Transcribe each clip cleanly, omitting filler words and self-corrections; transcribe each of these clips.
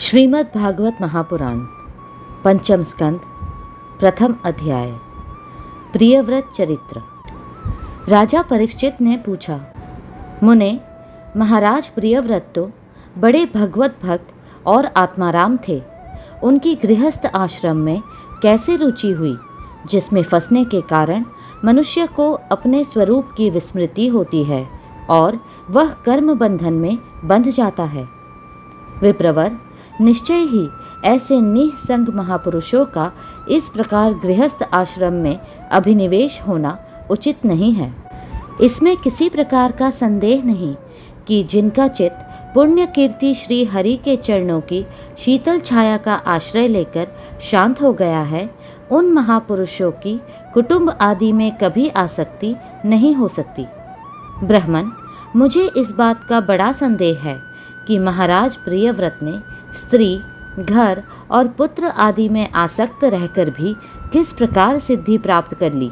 श्रीमद् भागवत महापुराण पंचम स्कंद प्रथम अध्याय प्रियव्रत चरित्र। राजा परीक्षित ने पूछा, मुने, महाराज प्रियव्रत तो बड़े भगवत भक्त और आत्माराम थे। उनकी गृहस्थ आश्रम में कैसे रुचि हुई, जिसमें फंसने के कारण मनुष्य को अपने स्वरूप की विस्मृति होती है और वह कर्म बंधन में बंध जाता है। विप्रवर, निश्चय ही ऐसे निःसंग महापुरुषों का इस प्रकार गृहस्थ आश्रम में अभिनिवेश होना उचित नहीं है। इसमें किसी प्रकार का संदेह नहीं कि जिनका चित्त पुण्य कीर्ति श्री हरि के चरणों की शीतल छाया का आश्रय लेकर शांत हो गया है, उन महापुरुषों की कुटुंब आदि में कभी आसक्ति नहीं हो सकती। ब्राह्मण, मुझे इस बात का बड़ा संदेह है कि महाराज प्रियव्रत ने स्त्री, घर और पुत्र आदि में आसक्त रहकर भी किस प्रकार सिद्धि प्राप्त कर ली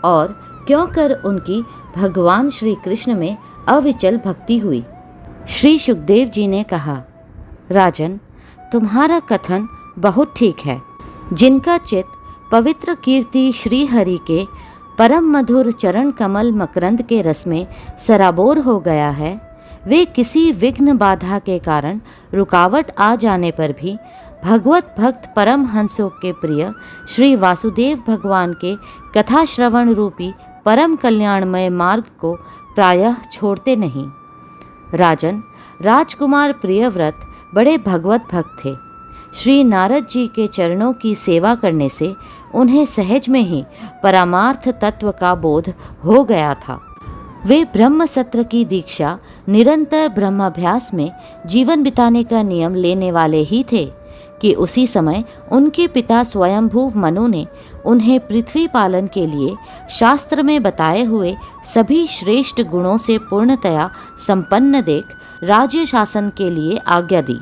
और क्यों कर उनकी भगवान श्री कृष्ण में अविचल भक्ति हुई। श्री सुखदेव जी ने कहा, राजन, तुम्हारा कथन बहुत ठीक है। जिनका चित्त पवित्र कीर्ति श्री हरि के परम मधुर चरण कमल मकरंद के रस में सराबोर हो गया है, वे किसी विघ्न बाधा के कारण रुकावट आ जाने पर भी भगवत भक्त परम हंसों के प्रिय श्री वासुदेव भगवान के कथा श्रवण रूपी परम कल्याणमय मार्ग को प्रायः छोड़ते नहीं। राजन, राजकुमार प्रियव्रत बड़े भगवत भक्त थे। श्री नारद जी के चरणों की सेवा करने से उन्हें सहज में ही परमार्थ तत्व का बोध हो गया था। वे ब्रह्म सत्र की दीक्षा निरंतर ब्रह्माभ्यास में जीवन बिताने का नियम लेने वाले ही थे कि उसी समय उनके पिता स्वयंभू मनु ने उन्हें पृथ्वी पालन के लिए शास्त्र में बताए हुए सभी श्रेष्ठ गुणों से पूर्णतया संपन्न देख राज्य शासन के लिए आज्ञा दी।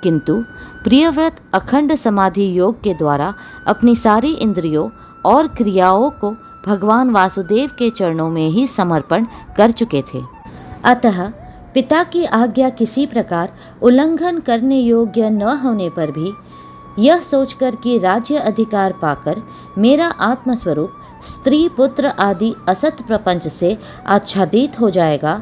किंतु प्रियव्रत अखंड समाधि योग के द्वारा अपनी सारी इंद्रियों और क्रियाओं को भगवान वासुदेव के चरणों में ही समर्पण कर चुके थे। अतः पिता की आज्ञा किसी प्रकार उल्लंघन करने योग्य न होने पर भी यह सोचकर कि राज्य अधिकार पाकर मेरा आत्मस्वरूप स्त्री पुत्र आदि असत प्रपंच से आच्छादित हो जाएगा,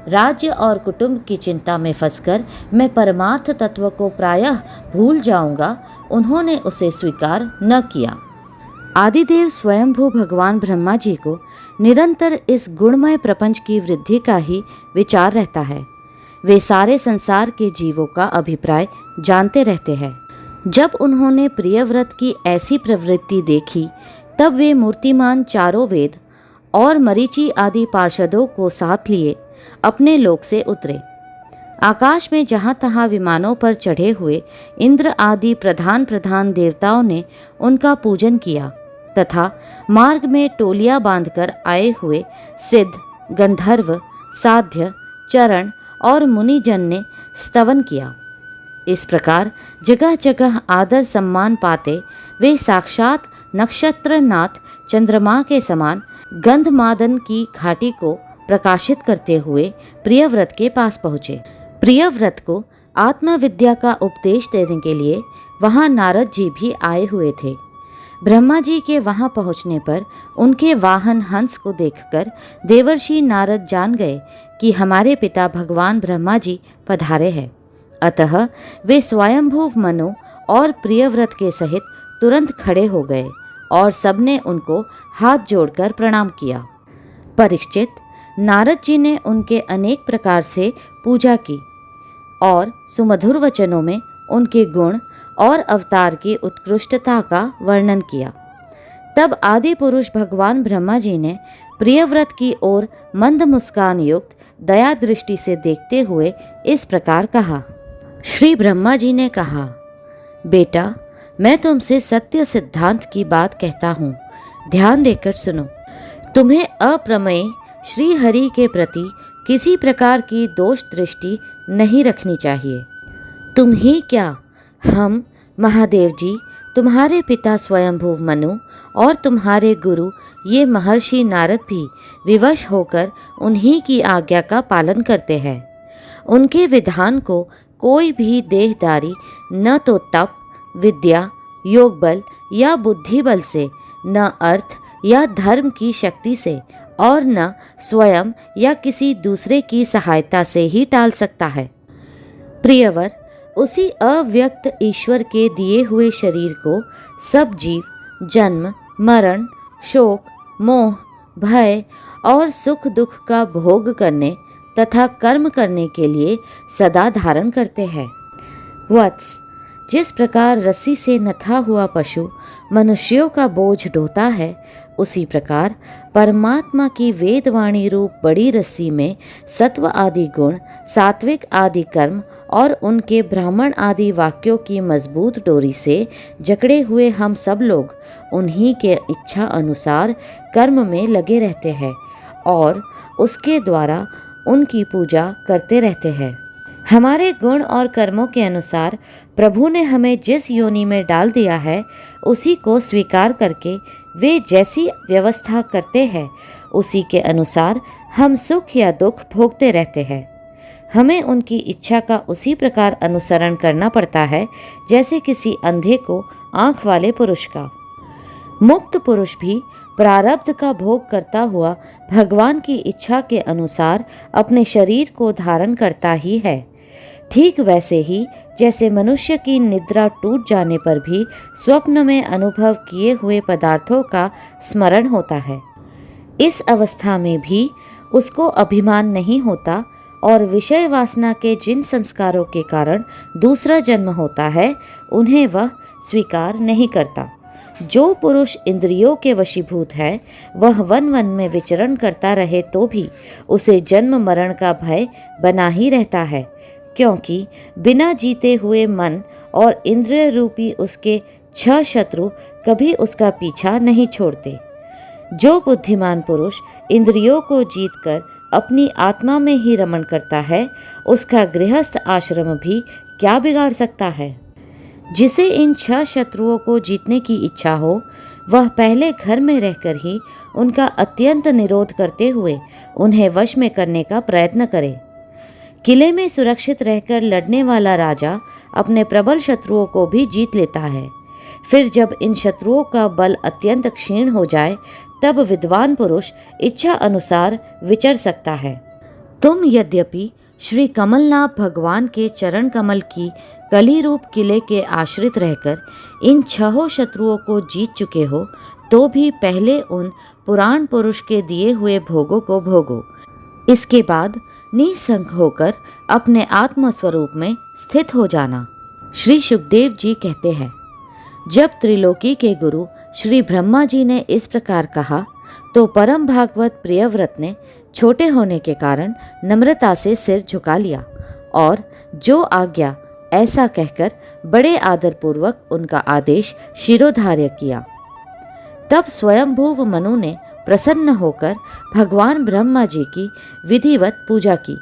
राज्य और कुटुंब की चिंता में फंसकर मैं परमार्थ तत्व को प्रायः भूल जाऊंगा, उन्होंने उसे स्वीकार न किया। आदिदेव स्वयंभू भगवान ब्रह्मा जी को निरंतर इस गुणमय प्रपंच की वृद्धि का ही विचार रहता है। वे सारे संसार के जीवों का अभिप्राय जानते रहते हैं। जब उन्होंने प्रियव्रत की ऐसी प्रवृत्ति देखी, तब वे मूर्तिमान चारों वेद और मरीचि आदि पार्षदों को साथ लिए अपने लोक से उतरे। आकाश में जहाँ तहाँ विमानों पर चढ़े हुए इंद्र आदि प्रधान प्रधान देवताओं ने उनका पूजन किया तथा मार्ग में टोलियां बांधकर आए हुए सिद्ध, गंधर्व, साध्य, चरण और मुनिजन ने स्तवन किया। इस प्रकार जगह जगह आदर सम्मान पाते वे साक्षात नक्षत्रनाथ चंद्रमा के समान गंधमादन की घाटी को प्रकाशित करते हुए प्रियव्रत के पास पहुँचे। प्रियव्रत को आत्मविद्या का उपदेश देने के लिए वहाँ नारद जी भी आए हुए थे। ब्रह्मा जी के वहाँ पहुँचने पर उनके वाहन हंस को देखकर देवर्षि नारद जान गए कि हमारे पिता भगवान ब्रह्मा जी पधारे हैं। अतः वे स्वयंभू मनु और प्रियव्रत के सहित तुरंत खड़े हो गए और सबने उनको हाथ जोड़कर प्रणाम किया। परीक्षित, नारद जी ने उनके अनेक प्रकार से पूजा की और सुमधुर वचनों में उनके गुण और अवतार की उत्कृष्टता का वर्णन किया। तब आदि पुरुष भगवान ब्रह्मा जी ने प्रियव्रत की ओर मंद मुस्कान युक्त दया दृष्टि से देखते हुए इस प्रकार कहा। श्री ब्रह्मा जी ने कहा, बेटा, मैं तुमसे सत्य सिद्धांत की बात कहता हूँ, ध्यान देकर सुनो। तुम्हें अप्रमेय श्री हरि के प्रति किसी प्रकार की दोष दृष्टि नहीं रखनी चाहिए। तुम ही क्या, हम महादेव जी, तुम्हारे पिता स्वयंभू मनु और तुम्हारे गुरु ये महर्षि नारद भी विवश होकर उन्हीं की आज्ञा का पालन करते हैं। उनके विधान को कोई भी देहदारी न तो तप, विद्या, योग बल या बुद्धि बल से, न अर्थ या धर्म की शक्ति से और न स्वयं या किसी दूसरे की सहायता से ही टाल सकता है। प्रियवर, उसी अव्यक्त ईश्वर के दिए हुए शरीर को सब जीव जन्म, मरण, शोक, मोह, भय और सुख दुख का भोग करने तथा कर्म करने के लिए सदा धारण करते हैं। वत्स, जिस प्रकार रस्सी से नथा हुआ पशु मनुष्यों का बोझ ढोता है, उसी प्रकार परमात्मा की वेदवाणी रूप बड़ी रस्सी में सत्व आदि गुण, सात्विक आदि कर्म और उनके ब्राह्मण आदि वाक्यों की मजबूत डोरी से जकड़े हुए हम सब लोग उन्हीं के इच्छा अनुसार कर्म में लगे रहते हैं और उसके द्वारा उनकी पूजा करते रहते हैं। हमारे गुण और कर्मों के अनुसार प्रभु ने हमें जिस योनि में डाल दिया है, उसी को स्वीकार करके वे जैसी व्यवस्था करते हैं, उसी के अनुसार हम सुख या दुख भोगते रहते हैं। हमें उनकी इच्छा का उसी प्रकार अनुसरण करना पड़ता है जैसे किसी अंधे को आँख वाले पुरुष का। मुक्त पुरुष भी प्रारब्ध का भोग करता हुआ भगवान की इच्छा के अनुसार अपने शरीर को धारण करता ही है। ठीक वैसे ही जैसे मनुष्य की निद्रा टूट जाने पर भी स्वप्न में अनुभव किए हुए पदार्थों का स्मरण होता है, इस अवस्था में भी उसको अभिमान नहीं होता और विषय वासना के जिन संस्कारों के कारण दूसरा जन्म होता है, उन्हें वह स्वीकार नहीं करता। जो पुरुष इंद्रियों के वशीभूत है, वह वन वन में विचरण करता रहे तो भी उसे जन्म मरण का भय बना ही रहता है, क्योंकि बिना जीते हुए मन और इंद्रिय रूपी उसके 6 शत्रु कभी उसका पीछा नहीं छोड़ते। जो बुद्धिमान पुरुष इंद्रियों को जीतकर अपनी आत्मा में ही रमण करता है, उसका गृहस्थ आश्रम भी क्या बिगाड़ सकता है। जिसे इन 6 शत्रुओं को जीतने की इच्छा हो, वह पहले घर में रहकर ही उनका अत्यंत निरोध करते हुए उन्हें वश में करने का प्रयत्न करे। किले में सुरक्षित रहकर लड़ने वाला राजा अपने प्रबल शत्रुओं को भी जीत लेता है। फिर जब इन शत्रुओं का बल अत्यंत क्षीण हो जाए, तब विद्वान पुरुष इच्छा अनुसार विचर सकता है। तुम यद्यपि श्री कमलनाथ भगवान के चरण कमल की कली रूप किले के आश्रित रहकर इन 6 शत्रुओं को जीत चुके हो, तो भी पहले उन पुराण पुरुष के दिए हुए भोगों को भोगो। इसके बाद निसंग होकर अपने आत्म स्वरूप में स्थित हो जाना। श्री सुखदेव जी कहते हैं, जब त्रिलोकी के गुरु श्री ब्रह्मा जी ने इस प्रकार कहा, तो परम भागवत प्रियव्रत ने छोटे होने के कारण नम्रता से सिर झुका लिया और जो आज्ञा ऐसा कहकर बड़े आदरपूर्वक उनका आदेश शिरोधार्य किया। तब स्वयंभुव मनु ने प्रसन्न होकर भगवान ब्रह्मा जी की विधिवत पूजा की।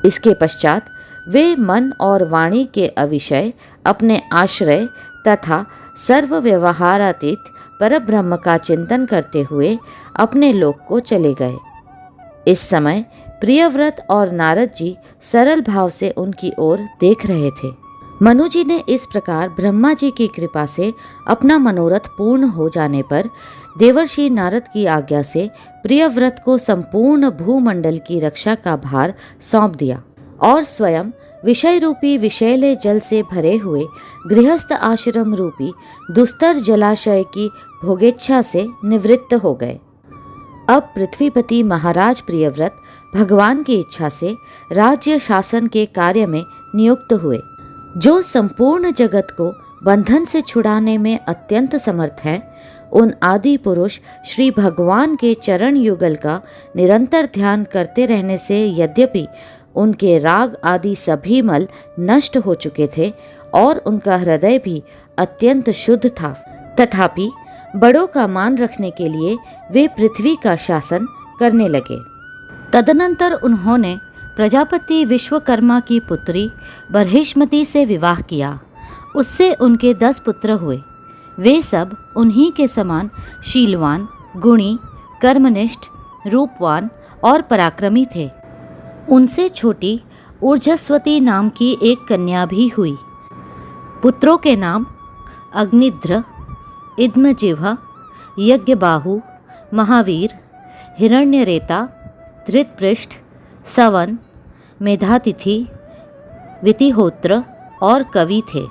इसके पश्चात वे मन और वाणी के अविषय अपने आश्रय तथा सर्व व्यवहारातीत परब्रह्म का चिंतन करते हुए अपने लोक को चले गए। इस समय प्रियव्रत और नारद जी सरल भाव से उनकी ओर देख रहे थे। मनु जी ने इस प्रकार ब्रह्मा जी की कृपा से अपना मनोरथ पूर्ण हो जाने पर देवर्षि नारद की आज्ञा से प्रियव्रत को संपूर्ण भूमंडल की रक्षा का भार सौंप दिया और स्वयं विषय रूपी विषैले जल से भरे हुए गृहस्थ आश्रम रूपी दुस्तर जलाशय की भोगेच्छा से निवृत्त हो गए। अब पृथ्वीपति महाराज प्रियव्रत भगवान की इच्छा से राज्य शासन के कार्य में नियुक्त हुए। जो संपूर्ण जगत को बंधन से छुड़ाने में अत्यंत समर्थ है, उन आदि पुरुष श्री भगवान के चरण युगल का निरंतर ध्यान करते रहने से यद्यपि उनके राग आदि सभी मल नष्ट हो चुके थे और उनका हृदय भी अत्यंत शुद्ध था, तथापि बड़ों का मान रखने के लिए वे पृथ्वी का शासन करने लगे। तदनंतर उन्होंने प्रजापति विश्वकर्मा की पुत्री बर्हिष्मति से विवाह किया। उससे उनके 10 पुत्र हुए। वे सब उन्हीं के समान शीलवान, गुणी, कर्मनिष्ठ, रूपवान और पराक्रमी थे। उनसे छोटी ऊर्जस्वती नाम की एक कन्या भी हुई। पुत्रों के नाम अग्निद्र, इद्मजिह्व, यज्ञबाहु, महावीर, हिरण्यरेता, धृतपृष्ठ, सवन, मेधातिथि, वितिहोत्र और कवि थे।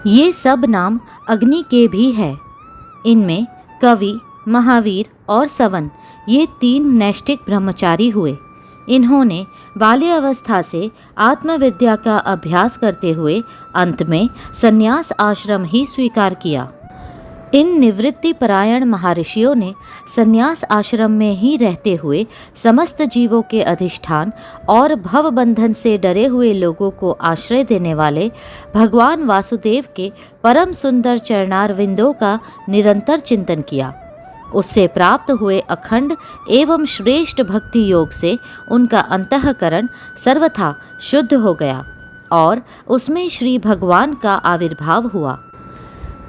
ये सब नाम अग्नि के भी हैं। इनमें कवि, महावीर और सवन ये 3 नैष्ठिक ब्रह्मचारी हुए। इन्होंने बाल्यावस्था से आत्मविद्या का अभ्यास करते हुए अंत में संन्यास आश्रम ही स्वीकार किया। इन निवृत्ति परायण महर्षियों ने संन्यास आश्रम में ही रहते हुए समस्त जीवों के अधिष्ठान और भव बंधन से डरे हुए लोगों को आश्रय देने वाले भगवान वासुदेव के परम सुंदर चरणारविंदों का निरंतर चिंतन किया। उससे प्राप्त हुए अखंड एवं श्रेष्ठ भक्ति योग से उनका अंतःकरण सर्वथा शुद्ध हो गया और उसमें श्री भगवान का आविर्भाव हुआ।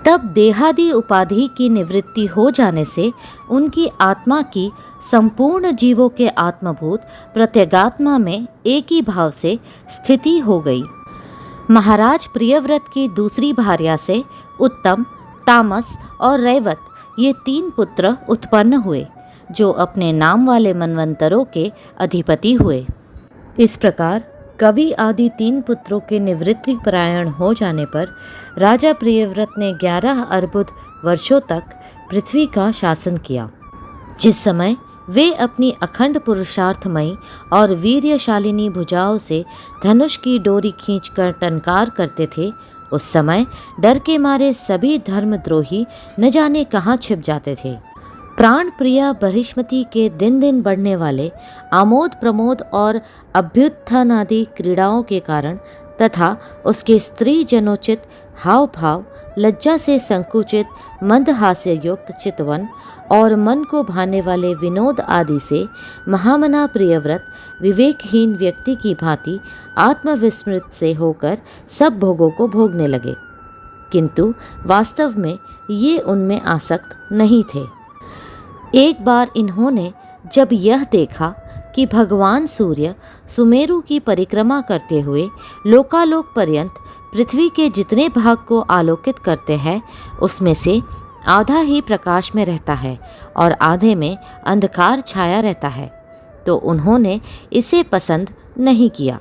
तब देहादि उपाधि की निवृत्ति हो जाने से उनकी आत्मा की संपूर्ण जीवों के आत्मभूत प्रत्यगात्मा में एक ही भाव से स्थिति हो गई। महाराज प्रियव्रत की दूसरी भार्या से उत्तम, तामस और रैवत ये 3 पुत्र उत्पन्न हुए, जो अपने नाम वाले मनवंतरों के अधिपति हुए। इस प्रकार कवि आदि 3 पुत्रों के निवृत्ति परायण हो जाने पर राजा प्रियव्रत ने 11 अर्बुद वर्षों तक पृथ्वी का शासन किया। जिस समय वे अपनी अखंड पुरुषार्थमयी और वीर्यशालिनी भुजाओं से धनुष की डोरी खींचकर टंकार करते थे, उस समय डर के मारे सभी धर्मद्रोही न जाने कहाँ छिप जाते थे। प्राण प्रिया बहिष्मती के दिन दिन बढ़ने वाले आमोद प्रमोद और अभ्युत्थान आदि क्रीड़ाओं के कारण तथा उसके स्त्री जनोचित हाव भाव, लज्जा से संकुचित मंदहास्य युक्त चितवन और मन को भाने वाले विनोद आदि से महामना प्रियव्रत विवेकहीन व्यक्ति की भांति आत्मविस्मृत से होकर सब भोगों को भोगने लगे, किंतु वास्तव में ये उनमें आसक्त नहीं थे। एक बार इन्होंने जब यह देखा कि भगवान सूर्य सुमेरु की परिक्रमा करते हुए लोकालोक पर्यंत पृथ्वी के जितने भाग को आलोकित करते हैं, उसमें से आधा ही प्रकाश में रहता है और आधे में अंधकार छाया रहता है, तो उन्होंने इसे पसंद नहीं किया।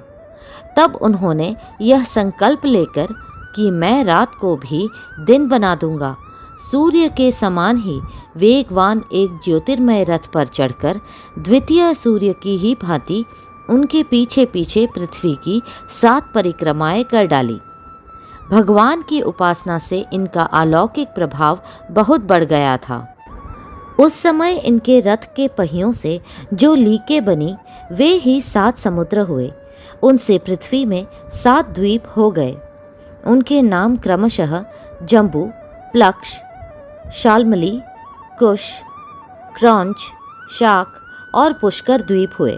तब उन्होंने यह संकल्प लेकर कि मैं रात को भी दिन बना दूंगा, सूर्य के समान ही वेगवान एक ज्योतिर्मय रथ पर चढ़कर द्वितीय सूर्य की ही भांति उनके पीछे पीछे पृथ्वी की 7 परिक्रमाएं कर डाली। भगवान की उपासना से इनका अलौकिक प्रभाव बहुत बढ़ गया था। उस समय इनके रथ के पहियों से जो लीकें बनी, वे ही 7 समुद्र हुए। उनसे पृथ्वी में 7 द्वीप हो गए। उनके नाम क्रमशः जम्बू, प्लक्ष, शाल्मली, कुश, क्रौंच, शाक और पुष्कर द्वीप हुए।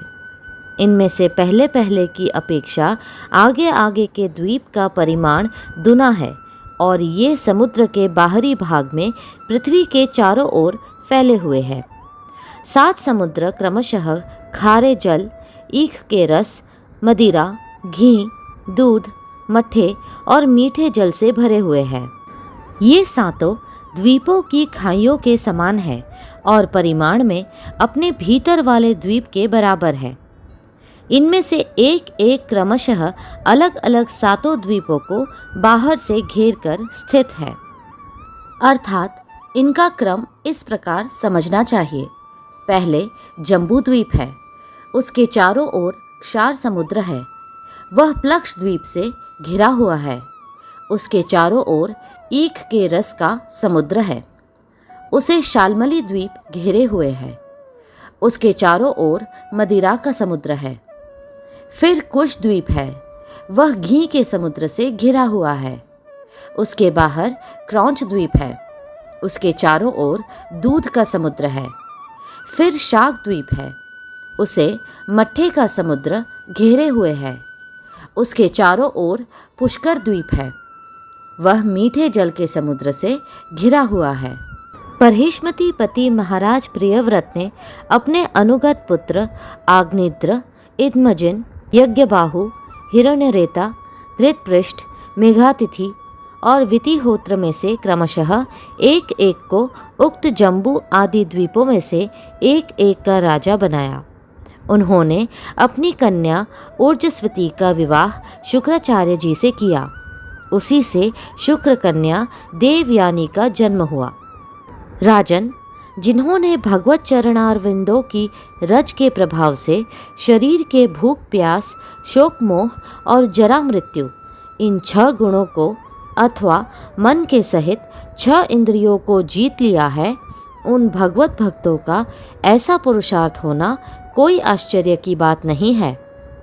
इनमें से पहले पहले की अपेक्षा आगे आगे के द्वीप का परिमाण दुना है और ये समुद्र के बाहरी भाग में पृथ्वी के चारों ओर फैले हुए हैं। 7 समुद्र क्रमशः खारे जल, ईख के रस, मदिरा, घी, दूध, मट्ठे और मीठे जल से भरे हुए हैं। ये 7 द्वीपों की खाइयों के समान है और परिमाण में अपने भीतर वाले द्वीप के बराबर है। इनमें से एक एक क्रमशः अलग अलग 7 द्वीपों को बाहर से घेर कर स्थित है। अर्थात इनका क्रम इस प्रकार समझना चाहिए। पहले जम्बू द्वीप है, उसके चारों ओर क्षार समुद्र है, वह प्लक्ष द्वीप से घिरा हुआ है। उसके चारों ओर ईख के रस का समुद्र है, उसे शाल्मली द्वीप घेरे हुए है। उसके चारों ओर मदिरा का समुद्र है। फिर कुश द्वीप है, वह घी के समुद्र से घिरा हुआ है। उसके बाहर क्रौंच द्वीप है, उसके चारों ओर दूध का समुद्र है। फिर शाक द्वीप है, उसे मट्ठे का समुद्र घेरे हुए है। उसके चारों ओर पुष्कर द्वीप है, वह मीठे जल के समुद्र से घिरा हुआ है। बर्हिष्मती पति महाराज प्रियव्रत ने अपने अनुगत पुत्र आग्नेत्र, इद्मजिन, यज्ञबाहु, हिरण्यरेता, धृतपृष्ठ, मेघातिथि और वितिहोत्र में से क्रमशः एक एक को उक्त जम्बू आदि द्वीपों में से एक एक का राजा बनाया। उन्होंने अपनी कन्या ऊर्जस्वती का विवाह शुक्राचार्य जी से किया। उसी से शुक्र कन्या देवयानी का जन्म हुआ। राजन, जिन्होंने भगवत चरणारविंदों की रज के प्रभाव से शरीर के भूख प्यास, शोक मोह और जरा मृत्यु इन 6 गुणों को अथवा मन के सहित 6 इंद्रियों को जीत लिया है, उन भगवत भक्तों का ऐसा पुरुषार्थ होना कोई आश्चर्य की बात नहीं है,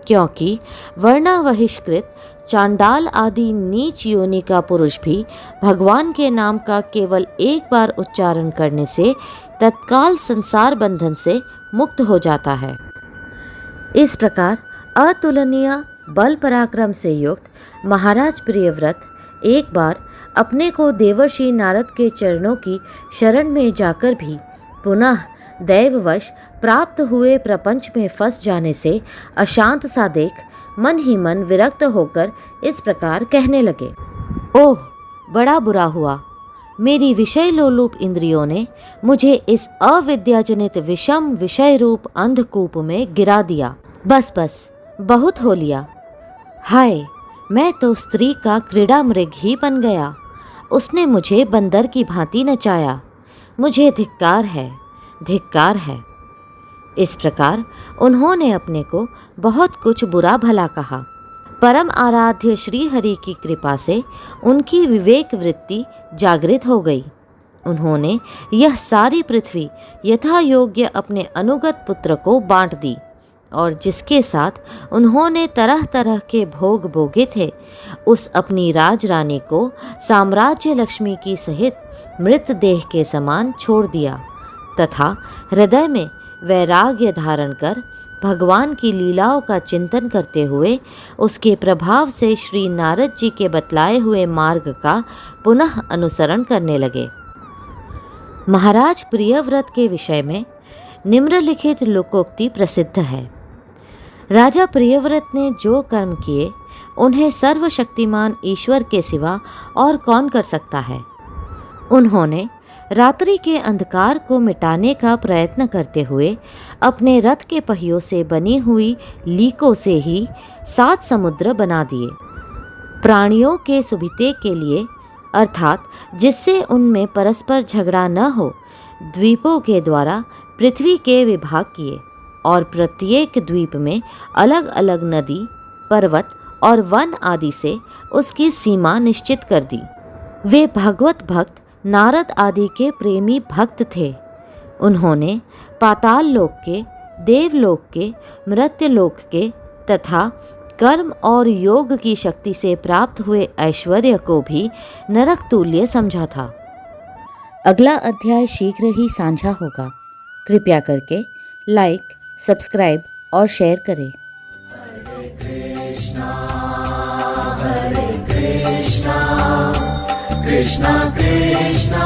क्योंकि वर्णावहिष्कृत चांडाल आदि नीच योनि का पुरुष भी भगवान के नाम का केवल एक बार उच्चारण करने से तत्काल संसार बंधन से मुक्त हो जाता है। इस प्रकार अतुलनीय बल पराक्रम से युक्त महाराज प्रियव्रत एक बार अपने को देवर्षि नारद के चरणों की शरण में जाकर भी पुनः दैववश प्राप्त हुए प्रपंच में फंस जाने से अशांत सा देख मन ही मन विरक्त होकर इस प्रकार कहने लगे, ओह, बड़ा बुरा हुआ। मेरी विषय लोलुप इंद्रियों ने मुझे इस अविद्याजनित विषम विषय रूप अंधकूप में गिरा दिया। बस बस, बहुत हो लिया। हाय, मैं तो स्त्री का क्रीड़ा मृग ही बन गया। उसने मुझे बंदर की भांति नचाया। मुझे धिक्कार है, धिक्कार है। इस प्रकार उन्होंने अपने को बहुत कुछ बुरा भला कहा। परम आराध्य श्री हरि की कृपा से उनकी विवेक वृत्ति जागृत हो गई। उन्होंने यह सारी पृथ्वी यथा योग्य अपने अनुगत पुत्र को बांट दी और जिसके साथ उन्होंने तरह तरह के भोग भोगे थे, उस अपनी राजरानी को साम्राज्य लक्ष्मी की सहित मृत देह के समान छोड़ दिया तथा हृदय में वैराग्य धारण कर भगवान की लीलाओं का चिंतन करते हुए उसके प्रभाव से श्री नारद जी के बतलाए हुए मार्ग का पुनः अनुसरण करने लगे। महाराज प्रियव्रत के विषय में निम्नलिखित लोकोक्ति प्रसिद्ध है। राजा प्रियव्रत ने जो कर्म किए उन्हें सर्वशक्तिमान ईश्वर के सिवा और कौन कर सकता है। उन्होंने रात्रि के अंधकार को मिटाने का प्रयत्न करते हुए अपने रथ के पहियों से बनी हुई लीकों से ही 7 समुद्र बना दिए। प्राणियों के सुविधे के लिए, अर्थात जिससे उनमें परस्पर झगड़ा न हो, द्वीपों के द्वारा पृथ्वी के विभाग किए और प्रत्येक द्वीप में अलग अलग नदी, पर्वत और वन आदि से उसकी सीमा निश्चित कर दी। वे भगवत भक्त नारद आदि के प्रेमी भक्त थे। उन्होंने पाताल लोक के, देवलोक के, मृत्युलोक के तथा कर्म और योग की शक्ति से प्राप्त हुए ऐश्वर्य को भी नरक तुल्य समझा था। अगला अध्याय शीघ्र ही साझा होगा। कृपया करके लाइक, सब्सक्राइब और शेयर करें। Krishna Krishna